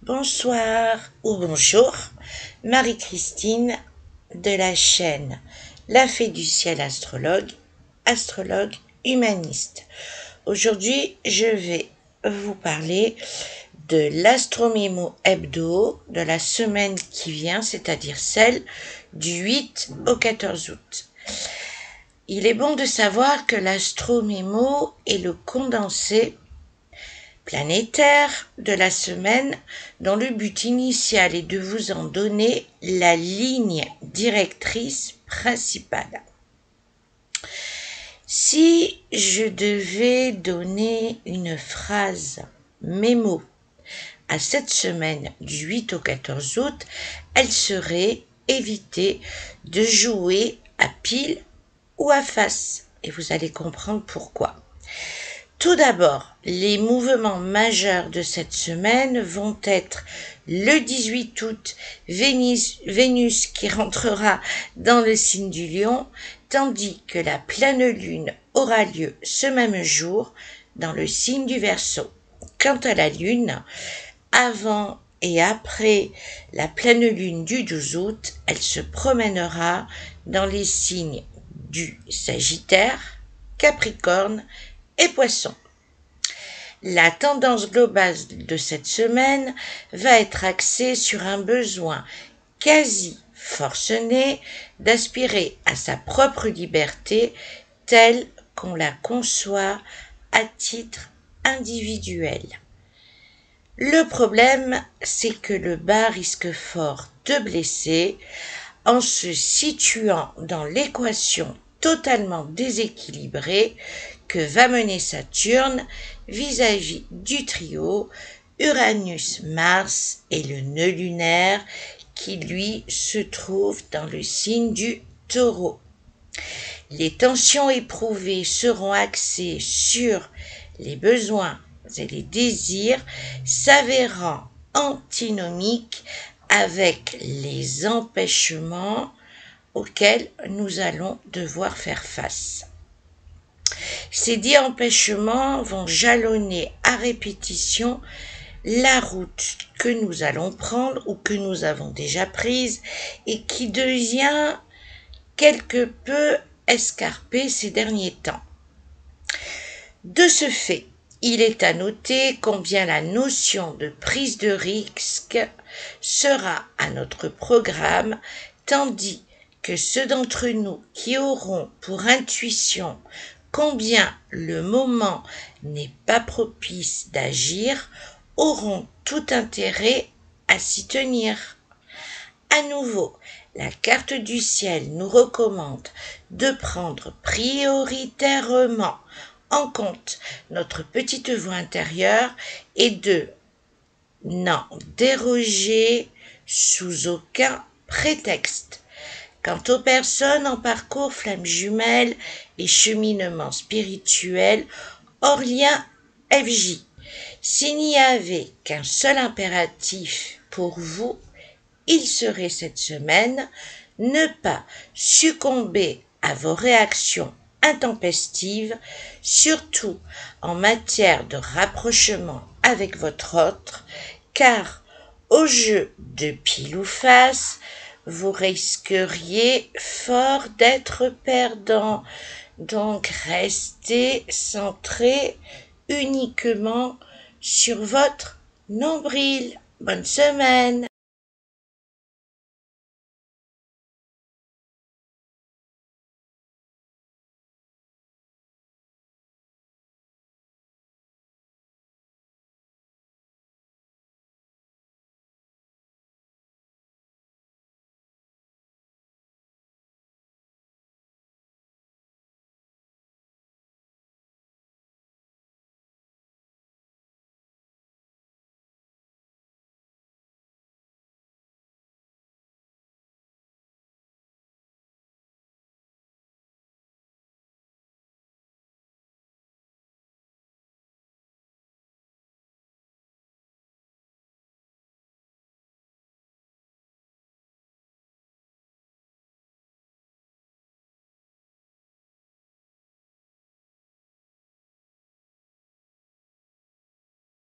Bonsoir ou bonjour, Marie-Christine de la chaîne La Fée du Ciel Astrologue, astrologue humaniste. Aujourd'hui, je vais vous parler de l'Astromémo Hebdo de la semaine qui vient, c'est-à-dire celle du 8 au 14 août. Il est bon de savoir que l'Astromémo est le condensé planétaire de la semaine dont le but initial est de vous en donner la ligne directrice principale. Si je devais donner une phrase mémo à cette semaine du 8 au 14 août, elle serait éviter de jouer à pile ou à face. Et vous allez comprendre pourquoi. Tout d'abord, les mouvements majeurs de cette semaine vont être le 18 août, Vénus qui rentrera dans le signe du Lion, tandis que la pleine lune aura lieu ce même jour dans le signe du Verseau. Quant à la lune, avant et après la pleine lune du 12 août, elle se promènera dans les signes du Sagittaire, Capricorne et Poissons. La tendance globale de cette semaine va être axée sur un besoin quasi forcené d'aspirer à sa propre liberté telle qu'on la conçoit à titre individuel. Le problème, c'est que le bas risque fort de blesser en se situant dans l'équation totalement déséquilibrée que va mener Saturne vis-à-vis du trio Uranus-Mars et le nœud lunaire qui lui se trouve dans le signe du Taureau. Les tensions éprouvées seront axées sur les besoins et les désirs s'avérant antinomiques avec les empêchements auxquels nous allons devoir faire face. Ces dits empêchements vont jalonner à répétition la route que nous allons prendre ou que nous avons déjà prise et qui devient quelque peu escarpée ces derniers temps. De ce fait, il est à noter combien la notion de prise de risque sera à notre programme, tandis que ceux d'entre nous qui auront pour intuition combien le moment n'est pas propice d'agir auront tout intérêt à s'y tenir. À nouveau, la carte du ciel nous recommande de prendre prioritairement en compte notre petite voix intérieure et de n'en déroger sous aucun prétexte. Quant aux personnes en parcours flamme jumelle et cheminement spirituel hors lien FJ, s'il n'y avait qu'un seul impératif pour vous, il serait cette semaine ne pas succomber à vos réactions intempestives, surtout en matière de rapprochement avec votre autre, car au jeu de pile ou face, vous risqueriez fort d'être perdant. Donc restez centré uniquement sur votre nombril. Bonne semaine.